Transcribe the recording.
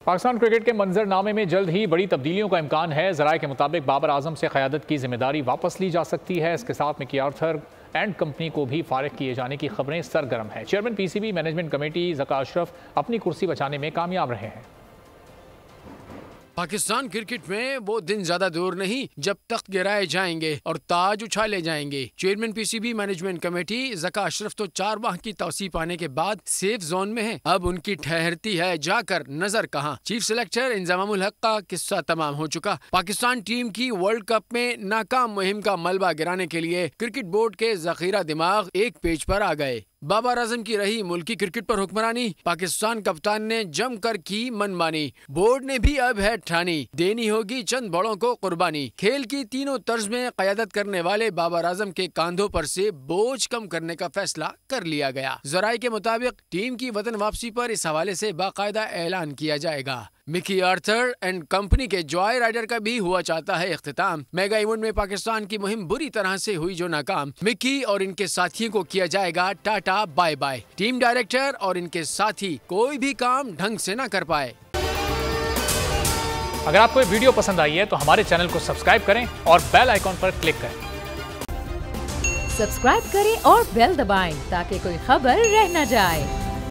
Pakistan cricket के मंजरनामे में जल्द ही बड़ी तब्दीलियों का इम्कान है। ज़राए के मुताबिक बाबर आजम से क़यादत की जिम्मेदारी वापस ली जा सकती है। इसके साथ मिकी आर्थर एंड कंपनी को भी फारिग किए जाने की खबरें सरगर्म हैं। Chairman PCB management committee Zaka Ashraf अपनी कुर्सी बचाने में कामयाब रहे हैं। पाकिस्तान क्रिकेट में वो दिन ज्यादा दूर नहीं जब तख्त गिराए जाएंगे और ताज उछाले जाएंगे। Chairman PCB management committee Zaka Ashraf तो 4 माह की तौसीफ पाने के बाद सेफ जोन में है। अब उनकी ठहरती है जाकर नजर कहां। चीफ सिलेक्टर इंजमामुल हक का किस्सा तमाम हो चुका। पाकिस्तान टीम की वर्ल्ड कप में नाकाम मुहिम का मलबा गिराने के लिए क्रिकेट बोर्ड के जखीरा दिमाग एक पेज पर आ गए। बाबर आजम की रही मुल्की क्रिकेट पर हुक्मरानी, पाकिस्तान कप्तान ने जमकर की मनमानी। बोर्ड ने भी अब है ठानी, देनी होगी चंद बड़ों को कुर्बानी। खेल की तीनों तर्ज में क़यादत करने वाले बाबर आजम के कांधों पर से बोझ कम करने का फैसला कर लिया गया। ज़राए के मुताबिक टीम की वतन वापसी पर इस हवाले से बाकायदा ऐलान किया जाएगा। मिकी आर्थर एंड कंपनी के जॉय राइडर का भी हुआ चाहता है इख्तिताम। मेगा इवेंट में पाकिस्तान की मुहिम बुरी तरह से हुई जो नाकाम। मिकी और इनके साथियों को किया जाएगा tata bye bye. Team director और इनके साथी कोई भी काम ढंग से न कर पाए। अगर आपको ये वीडियो पसंद आई है तो हमारे चैनल को सब्सक्राइब करें और बेल आइकॉन पर क्लिक करें। सब्सक्राइब करें और बेल दबाएं ताकि कोई खबर रह न जाए।